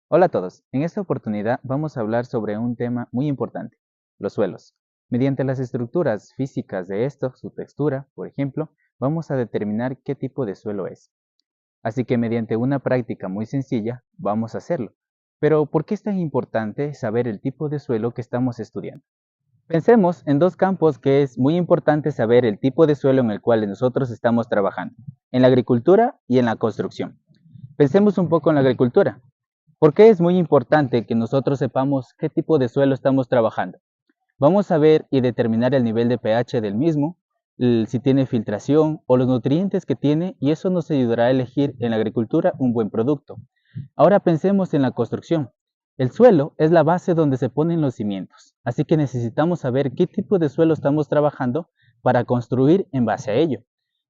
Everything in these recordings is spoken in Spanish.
Hola a todos, en esta oportunidad vamos a hablar sobre un tema muy importante, los suelos. Mediante las estructuras físicas de estos, su textura, por ejemplo, vamos a determinar qué tipo de suelo es. Así que mediante una práctica muy sencilla vamos a hacerlo. Pero ¿por qué es tan importante saber el tipo de suelo que estamos estudiando? Pensemos en dos campos que es muy importante saber el tipo de suelo en el cual nosotros estamos trabajando, en la agricultura y en la construcción. Pensemos un poco en la agricultura. ¿Por qué es muy importante que nosotros sepamos qué tipo de suelo estamos trabajando? Vamos a ver y determinar el nivel de pH del mismo, si tiene filtración o los nutrientes que tiene, y eso nos ayudará a elegir en la agricultura un buen producto. Ahora pensemos en la construcción. El suelo es la base donde se ponen los cimientos, así que necesitamos saber qué tipo de suelo estamos trabajando para construir en base a ello.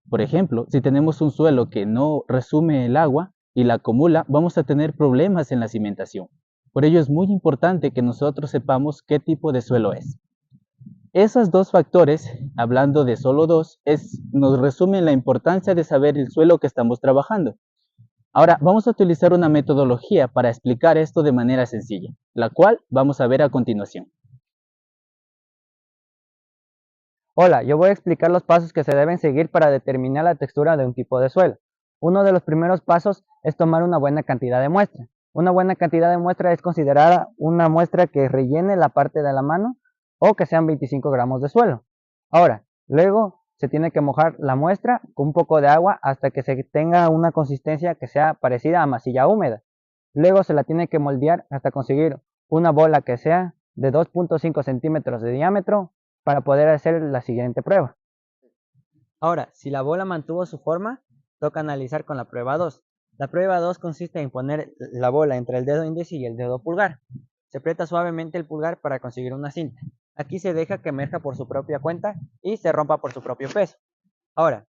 Por ejemplo, si tenemos un suelo que no resume el agua y la acumula, vamos a tener problemas en la cimentación. Por ello es muy importante que nosotros sepamos qué tipo de suelo es. Esos dos factores, hablando de solo dos, nos resumen la importancia de saber el suelo que estamos trabajando. Ahora vamos a utilizar una metodología para explicar esto de manera sencilla, la cual vamos a ver a continuación. Hola, yo voy a explicar los pasos que se deben seguir para determinar la textura de un tipo de suelo. Uno de los primeros pasos es tomar una buena cantidad de muestra. Una buena cantidad de muestra es considerada una muestra que rellene la parte de la mano o que sean 25 gramos de suelo. Ahora, luego se tiene que mojar la muestra con un poco de agua hasta que se tenga una consistencia que sea parecida a masilla húmeda. Luego se la tiene que moldear hasta conseguir una bola que sea de 2.5 centímetros de diámetro para poder hacer la siguiente prueba. Ahora, si la bola mantuvo su forma, toca analizar con la prueba 2. La prueba 2 consiste en poner la bola entre el dedo índice y el dedo pulgar. Se aprieta suavemente el pulgar para conseguir una cinta. Aquí se deja que emerja por su propia cuenta y se rompa por su propio peso. Ahora,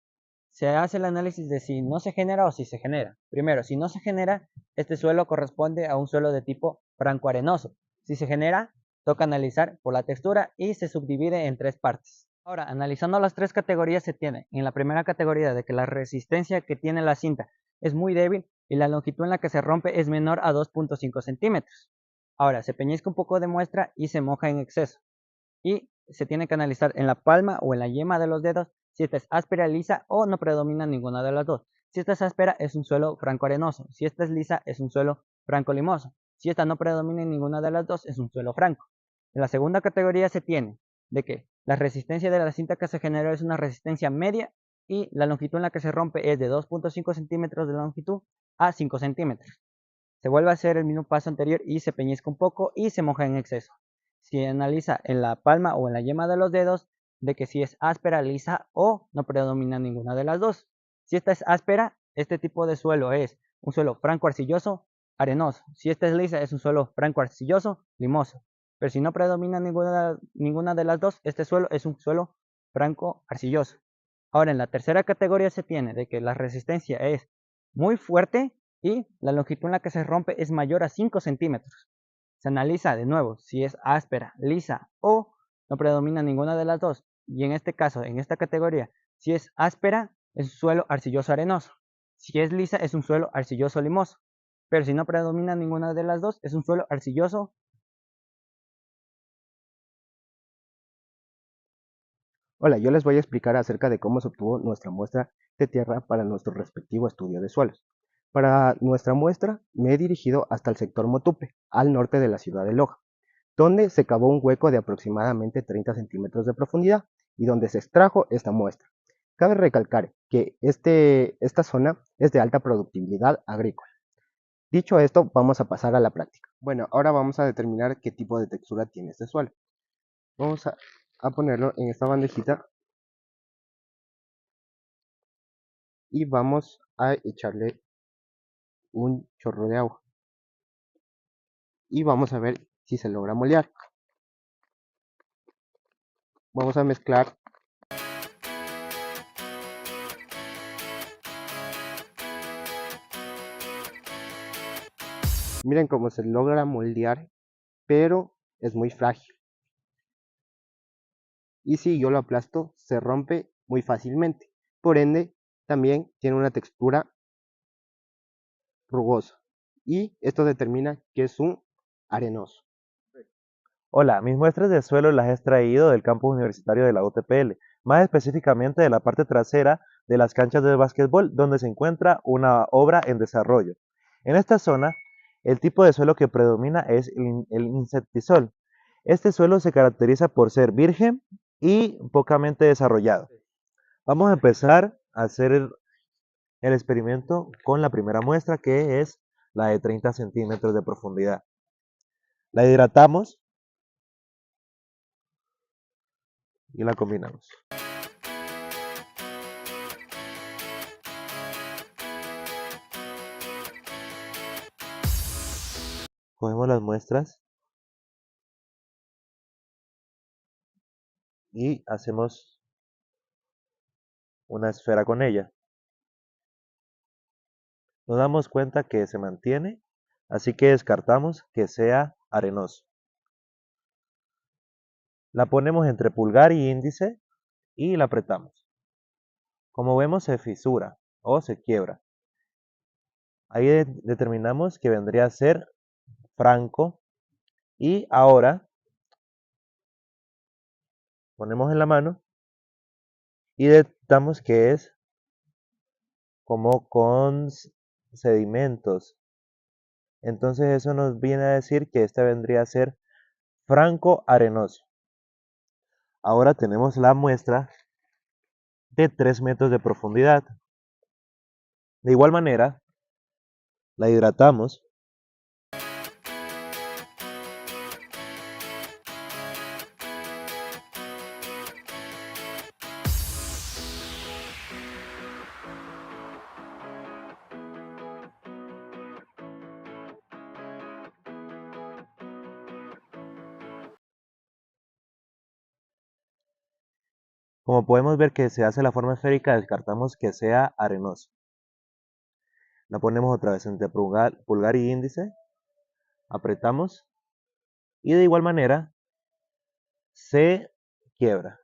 se hace el análisis de si no se genera o si se genera. Primero, si no se genera, este suelo corresponde a un suelo de tipo franco-arenoso. Si se genera, toca analizar por la textura y se subdivide en tres partes. Ahora, analizando las tres categorías se tiene en la primera categoría de que la resistencia que tiene la cinta es muy débil y la longitud en la que se rompe es menor a 2.5 centímetros. Ahora, se peñizca un poco de muestra y se moja en exceso. Y se tiene que analizar en la palma o en la yema de los dedos si esta es áspera, lisa o no predomina ninguna de las dos. Si esta es áspera es un suelo franco arenoso, si esta es lisa es un suelo franco limoso, si esta no predomina en ninguna de las dos es un suelo franco. En la segunda categoría se tiene de que la resistencia de la cinta que se generó es una resistencia media y la longitud en la que se rompe es de 2.5 centímetros de longitud a 5 centímetros. Se vuelve a hacer el mismo paso anterior y se peñizca un poco y se moja en exceso. Se analiza en la palma o en la yema de los dedos de que si es áspera, lisa o no predomina ninguna de las dos. Si esta es áspera, este tipo de suelo es un suelo franco arcilloso, arenoso. Si esta es lisa, es un suelo franco arcilloso, limoso. Pero si no predomina ninguna de las dos, este suelo es un suelo franco arcilloso. Ahora, en la tercera categoría se tiene de que la resistencia es muy fuerte y la longitud en la que se rompe es mayor a 5 centímetros. Se analiza de nuevo si es áspera, lisa o no predomina ninguna de las dos. Y en este caso, en esta categoría, si es áspera, es un suelo arcilloso arenoso. Si es lisa, es un suelo arcilloso limoso. Pero si no predomina ninguna de las dos, es un suelo arcilloso. Hola, yo les voy a explicar acerca de cómo se obtuvo nuestra muestra de tierra para nuestro respectivo estudio de suelos. Para nuestra muestra me he dirigido hasta el sector Motupe, al norte de la ciudad de Loja, donde se cavó un hueco de aproximadamente 30 centímetros de profundidad y donde se extrajo esta muestra. Cabe recalcar que esta zona es de alta productividad agrícola. Dicho esto, vamos a pasar a la práctica. Bueno, ahora vamos a determinar qué tipo de textura tiene este suelo. Vamos a ponerlo en esta bandejita y vamos a echarle un chorro de agua y vamos a ver si se logra moldear. Vamos a mezclar. Miren cómo se logra moldear, pero es muy frágil. Y si yo lo aplasto, se rompe muy fácilmente. Por ende, también tiene una textura rugosa y esto determina que es un arenoso. Hola, mis muestras de suelo las he extraído del campus universitario de la UTPL, más específicamente de la parte trasera de las canchas de básquetbol, donde se encuentra una obra en desarrollo. En esta zona, el tipo de suelo que predomina es el insectisol. Este suelo se caracteriza por ser virgen y pocamente desarrollado. Vamos a empezar a hacer el experimento con la primera muestra, que es la de 30 centímetros de profundidad. La hidratamos y la combinamos. Cogemos las muestras y hacemos una esfera con ella. Nos damos cuenta que se mantiene, así que descartamos que sea arenoso. La ponemos entre pulgar y índice y la apretamos. Como vemos, se fisura o se quiebra. Ahí determinamos que vendría a ser franco, y ahora ponemos en la mano y detectamos que es como con sedimentos. Entonces eso nos viene a decir que este vendría a ser franco arenoso. Ahora tenemos la muestra de 3 metros de profundidad. De igual manera, la hidratamos Como podemos ver que se hace la forma esférica, descartamos que sea arenoso. La ponemos otra vez entre pulgar y índice, apretamos y de igual manera se quiebra.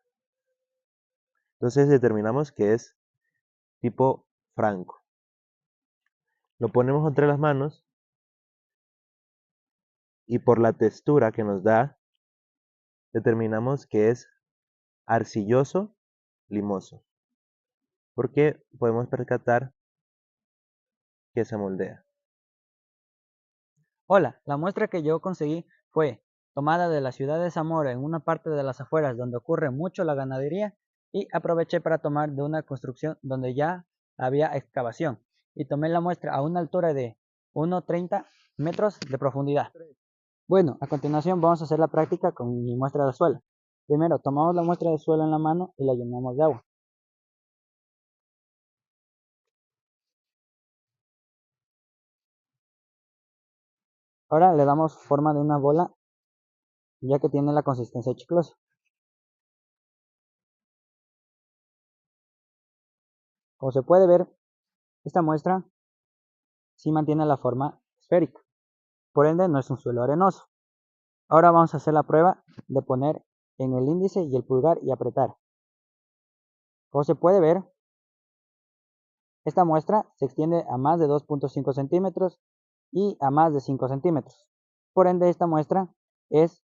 Entonces determinamos que es tipo franco. Lo ponemos entre las manos y por la textura que nos da, determinamos que es arcilloso limoso, porque podemos percatar que se moldea. Hola, la muestra que yo conseguí fue tomada de la ciudad de Zamora, en una parte de las afueras donde ocurre mucho la ganadería, y aproveché para tomar de una construcción donde ya había excavación, y tomé la muestra a una altura de 1,30 metros de profundidad. Bueno, a continuación vamos a hacer la práctica con mi muestra de suelo. Primero, tomamos la muestra de suelo en la mano y la llenamos de agua. Ahora le damos forma de una bola, ya que tiene la consistencia chiclosa. Como se puede ver, esta muestra sí mantiene la forma esférica, por ende no es un suelo arenoso. Ahora vamos a hacer la prueba de poner en el índice y el pulgar y apretar. Como se puede ver, esta muestra se extiende a más de 2,5 centímetros y a más de 5 centímetros. Por ende, esta muestra es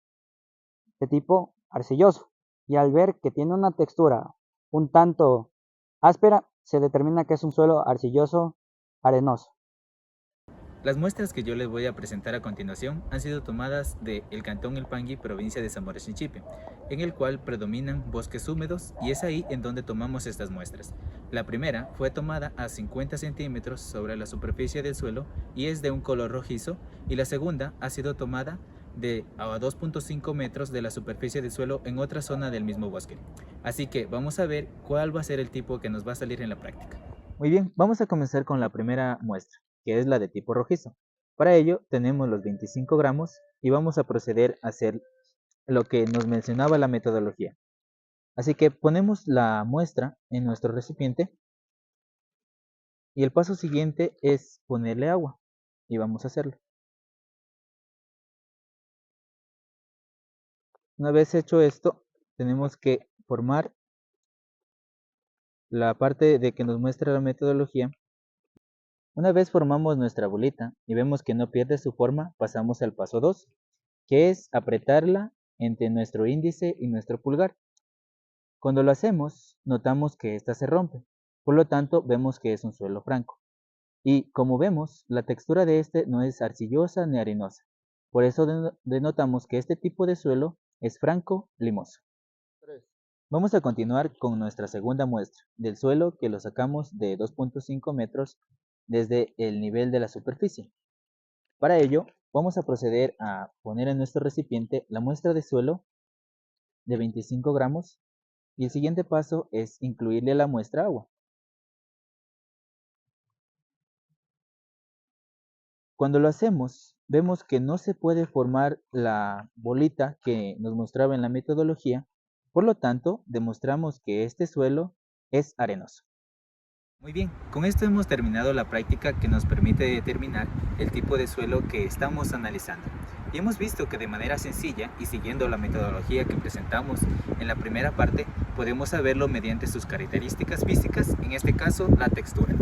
de tipo arcilloso, y al ver que tiene una textura un tanto áspera, se determina que es un suelo arcilloso arenoso. Las muestras que yo les voy a presentar a continuación han sido tomadas de el cantón El Pangui, provincia de Zamora Chinchipe, en el cual predominan bosques húmedos, y es ahí en donde tomamos estas muestras. La primera fue tomada a 50 centímetros sobre la superficie del suelo y es de un color rojizo, y la segunda ha sido tomada a 2,5 metros de la superficie del suelo en otra zona del mismo bosque. Así que vamos a ver cuál va a ser el tipo que nos va a salir en la práctica. Muy bien, vamos a comenzar con la primera muestra, que es la de tipo rojizo. Para ello tenemos los 25 gramos y vamos a proceder a hacer lo que nos mencionaba la metodología. Así que ponemos la muestra en nuestro recipiente y el paso siguiente es ponerle agua, y vamos a hacerlo. Una vez hecho esto, tenemos que formar la parte de que nos muestra la metodología. Una vez formamos nuestra bolita y vemos que no pierde su forma, pasamos al paso 2, que es apretarla entre nuestro índice y nuestro pulgar. Cuando lo hacemos, notamos que ésta se rompe, por lo tanto vemos que es un suelo franco. Y como vemos, la textura de este no es arcillosa ni arenosa, por eso denotamos que este tipo de suelo es franco limoso. Vamos a continuar con nuestra segunda muestra del suelo, que lo sacamos de 2.5 metros desde el nivel de la superficie. Para ello, vamos a proceder a poner en nuestro recipiente la muestra de suelo de 25 gramos y el siguiente paso es incluirle a la muestra agua. Cuando lo hacemos, vemos que no se puede formar la bolita que nos mostraba en la metodología, por lo tanto, demostramos que este suelo es arenoso. Muy bien, con esto hemos terminado la práctica que nos permite determinar el tipo de suelo que estamos analizando. Y hemos visto que de manera sencilla y siguiendo la metodología que presentamos en la primera parte, podemos saberlo mediante sus características físicas, en este caso la textura.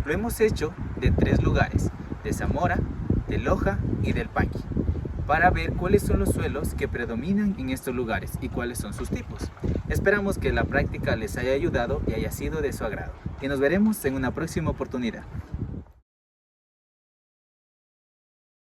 Lo hemos hecho de 3 lugares, de Zamora, de Loja y del Paqui, para ver cuáles son los suelos que predominan en estos lugares y cuáles son sus tipos. Esperamos que la práctica les haya ayudado y haya sido de su agrado. Y nos veremos en una próxima oportunidad.